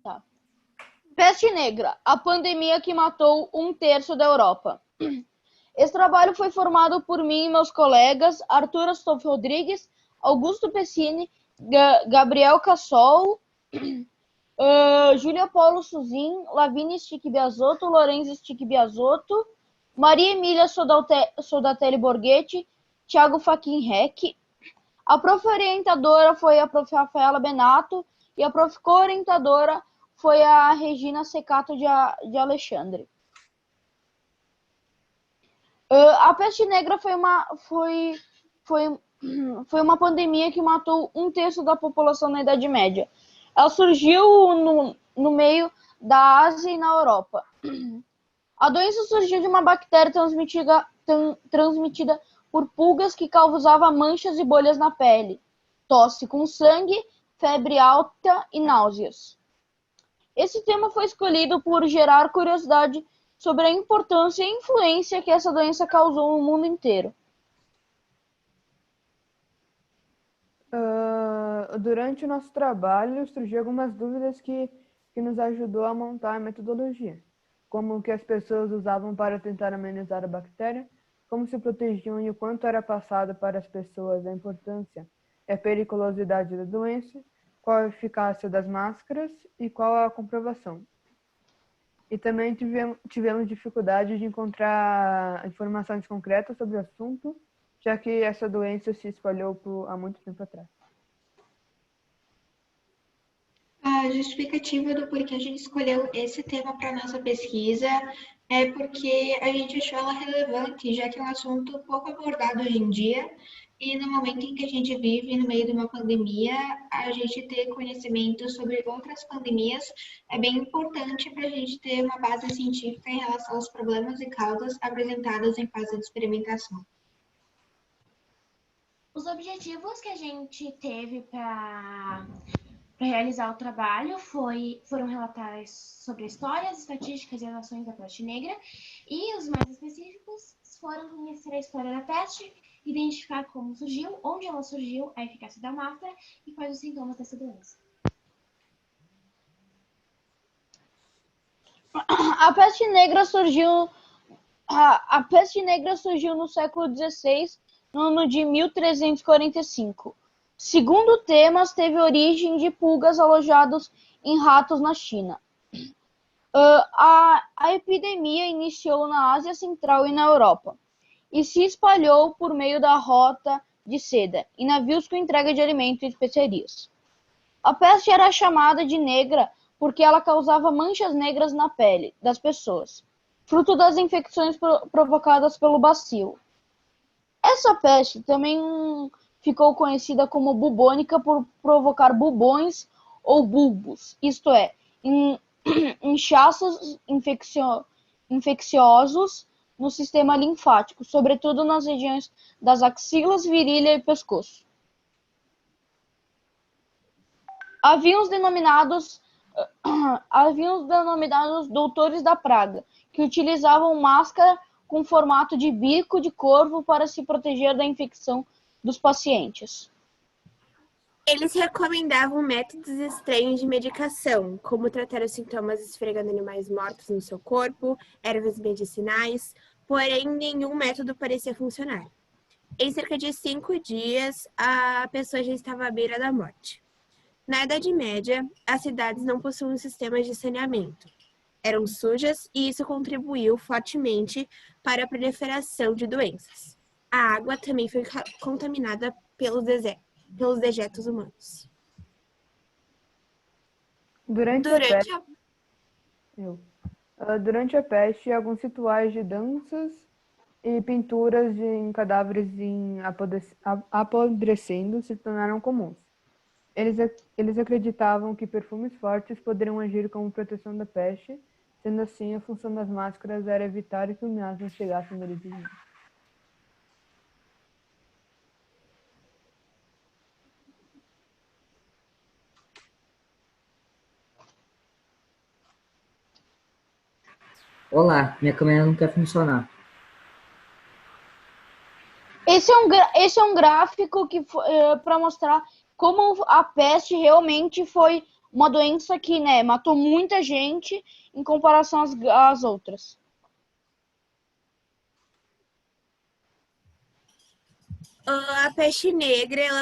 Tá. Peste negra, a pandemia que matou 1/3 da Europa. Esse trabalho foi formado por mim e meus colegas Arthur Astolfo Rodrigues, Augusto Pessini, Gabriel Cassol, Júlia Paulo Suzin, Lavínia Stick Biasotto, Lorenzo Stick Biasotto, Maria Emília Soldatelli Borghetti, Thiago Fachin Reck. A prof-orientadora foi a prof. Rafaela Benato e a prof. co-orientadora foi a Regina Secato de Alexandre. A peste negra foi uma pandemia que matou 1/3 da população na Idade Média. Ela surgiu no meio da Ásia e na Europa. A doença surgiu de uma bactéria transmitida por pulgas que causava manchas e bolhas na pele, tosse com sangue, febre alta e náuseas. Esse tema foi escolhido por gerar curiosidade sobre a importância e influência que essa doença causou no mundo inteiro. Durante o nosso trabalho, surgiu algumas dúvidas que nos ajudou a montar a metodologia, como o que as pessoas usavam para tentar amenizar a bactéria, como se protegiam e o quanto era passado para as pessoas a importância e a periculosidade da doença, qual a eficácia das máscaras e qual a comprovação. E também tivemos dificuldade de encontrar informações concretas sobre o assunto, já que essa doença se espalhou há muito tempo atrás. A justificativa do porquê a gente escolheu esse tema para nossa pesquisa é porque a gente achou ela relevante, já que é um assunto pouco abordado hoje em dia, e no momento em que a gente vive no meio de uma pandemia, a gente ter conhecimento sobre outras pandemias é bem importante para a gente ter uma base científica em relação aos problemas e causas apresentados em fase de experimentação. Os objetivos que a gente teve para realizar o trabalho foram relatar sobre a história, as estatísticas e as ações da peste negra, e os mais específicos foram conhecer a história da peste, identificar como surgiu, onde ela surgiu, a eficácia da máscara e quais os sintomas dessa doença. A peste negra surgiu no século XVI, no ano de 1345. Segundo temas, teve origem de pulgas alojados em ratos na China. A epidemia iniciou na Ásia Central e na Europa, e se espalhou por meio da rota de seda, em navios com entrega de alimentos e especiarias. A peste era chamada de negra porque ela causava manchas negras na pele das pessoas, fruto das infecções provocadas pelo bacilo. Essa peste também ficou conhecida como bubônica por provocar bubões ou bulbos, isto é, inchaços infecciosos no sistema linfático, sobretudo nas regiões das axilas, virilha e pescoço. Haviam os denominados doutores da praga, que utilizavam máscara com formato de bico de corvo para se proteger da infecção dos pacientes. Eles recomendavam métodos estranhos de medicação, como tratar os sintomas esfregando animais mortos no seu corpo, ervas medicinais, porém nenhum método parecia funcionar. Em cerca de 5 dias, a pessoa já estava à beira da morte. Na Idade Média, as cidades não possuíam sistemas de saneamento. Eram sujas e isso contribuiu fortemente para a proliferação de doenças. A água também foi contaminada pelos dejetos humanos. Durante a peste, alguns rituais de danças e pinturas em cadáveres apodrecendo se tornaram comuns. Eles acreditavam que perfumes fortes poderiam agir como proteção da peste, sendo assim, a função das máscaras era evitar que o miasma chegasse no nariz. Olá, minha câmera não quer funcionar. Esse é um gráfico que para mostrar como a peste realmente foi uma doença que, né, matou muita gente em comparação às outras. A peste negra ela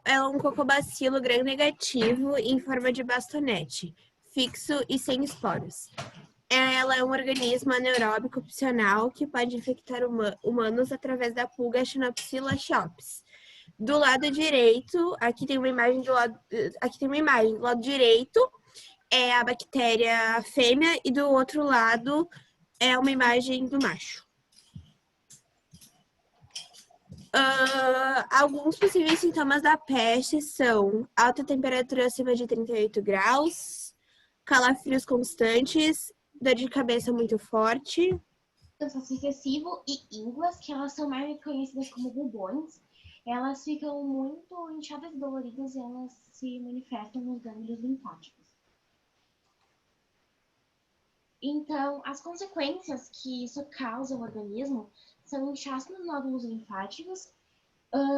é um cocobacilo gram-negativo em forma de bastonete, fixo e sem esporos. Ela é um organismo anaeróbico opcional que pode infectar humanos através da pulga Xenopsila shops. Do lado direito, aqui tem uma imagem do lado direito é a bactéria fêmea e do outro lado é uma imagem do macho. Alguns possíveis sintomas da peste são alta temperatura acima de 38 graus, calafrios constantes, dor de cabeça muito forte, Cansaço excessivo e ínguas, que elas são mais conhecidas como bubões. Elas ficam muito inchadas e doloridas e elas se manifestam nos gânglios linfáticos. Então, as consequências que isso causa ao organismo são inchaço nos nódulos linfáticos,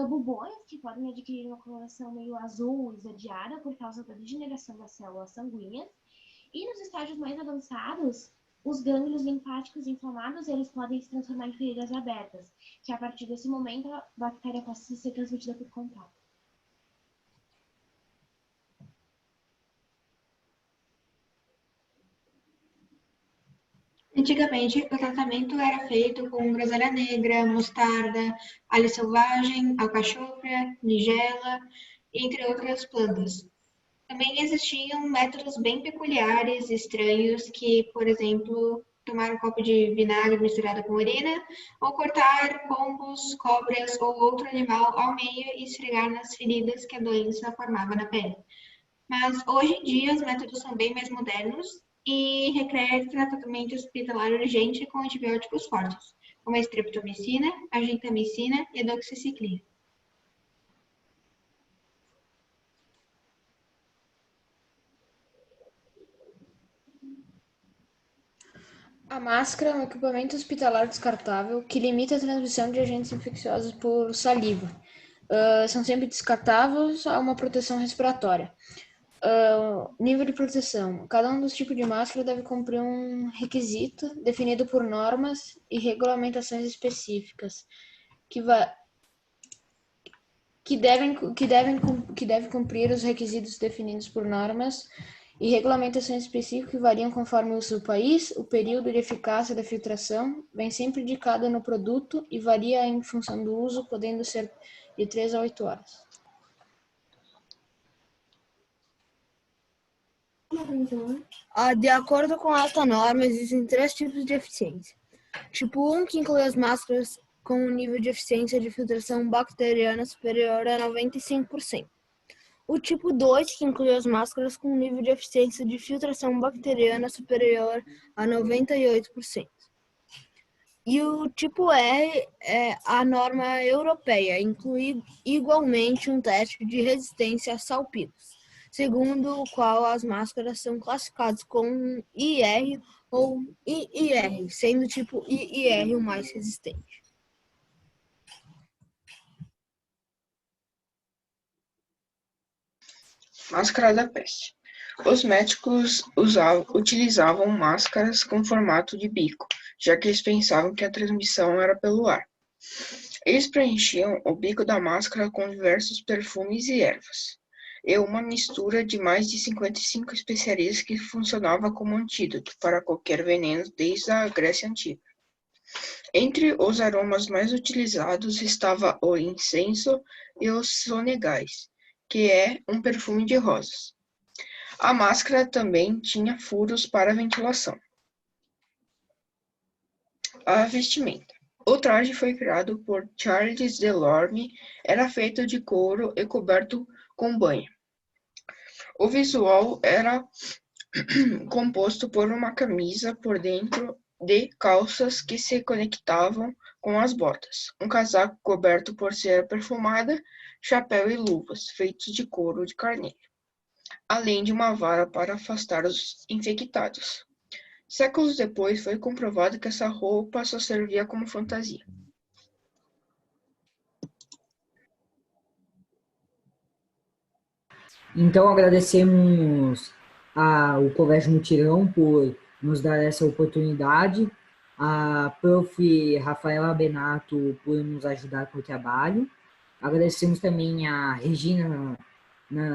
bubões, que podem adquirir uma coloração meio azul esverdeada por causa da degeneração das células sanguíneas. E nos estágios mais avançados, os gânglios linfáticos inflamados, eles podem se transformar em feridas abertas, que a partir desse momento a bactéria possa ser transmitida por contato. Antigamente, o tratamento era feito com groselha negra, mostarda, alho selvagem, alcachofra, nigela, entre outras plantas. Também existiam métodos bem peculiares, estranhos, que, por exemplo, tomar um copo de vinagre misturado com urina, ou cortar pombos, cobras ou outro animal ao meio e esfregar nas feridas que a doença formava na pele. Mas hoje em dia os métodos são bem mais modernos e requer tratamento hospitalar urgente com antibióticos fortes, como a streptomicina, a gentamicina e a doxiciclina. A máscara é um equipamento hospitalar descartável que limita a transmissão de agentes infecciosos por saliva. São sempre descartáveis a uma proteção respiratória. Nível de proteção. Cada um dos tipos de máscara deve cumprir um requisito definido por normas e regulamentações específicas que devem cumprir os requisitos definidos por normas e regulamentações específicas que variam conforme o seu país. O período de eficácia da filtração vem sempre indicado no produto e varia em função do uso, podendo ser de 3 a 8 horas. De acordo com esta norma, existem 3 tipos de eficiência. Tipo 1, que inclui as máscaras com um nível de eficiência de filtração bacteriana superior a 95%. O tipo 2, que inclui as máscaras com um nível de eficiência de filtração bacteriana superior a 98%. E o tipo R é a norma europeia, inclui igualmente um teste de resistência a salpicos, segundo o qual as máscaras são classificadas como IR ou IIR, sendo o tipo IIR o mais resistente. Máscara da peste. Os médicos utilizavam máscaras com formato de bico, já que eles pensavam que a transmissão era pelo ar. Eles preenchiam o bico da máscara com diversos perfumes e ervas, e uma mistura de mais de 55 especiarias que funcionava como antídoto para qualquer veneno desde a Grécia Antiga. Entre os aromas mais utilizados estava o incenso e os sonegais, que é um perfume de rosas. A máscara também tinha furos para ventilação. A vestimenta. O traje foi criado por Charles Delorme, era feito de couro e coberto com banha. O visual era composto por uma camisa por dentro de calças que se conectavam com as botas, um casaco coberto por cera perfumada, chapéu e luvas feitos de couro de carneiro, além de uma vara para afastar os infectados. Séculos depois foi comprovado que essa roupa só servia como fantasia. Então, agradecemos ao Colégio Mutirão por nos dar essa oportunidade, a prof. Rafaela Benato por nos ajudar com o trabalho. Agradecemos também a Regina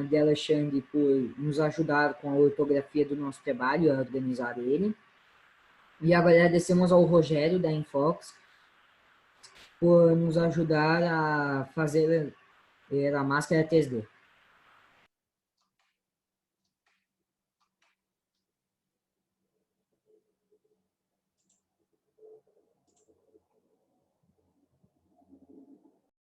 de Alexandre por nos ajudar com a ortografia do nosso trabalho, a organizar ele. E agradecemos ao Rogério da Infox por nos ajudar a fazer a máscara 3D.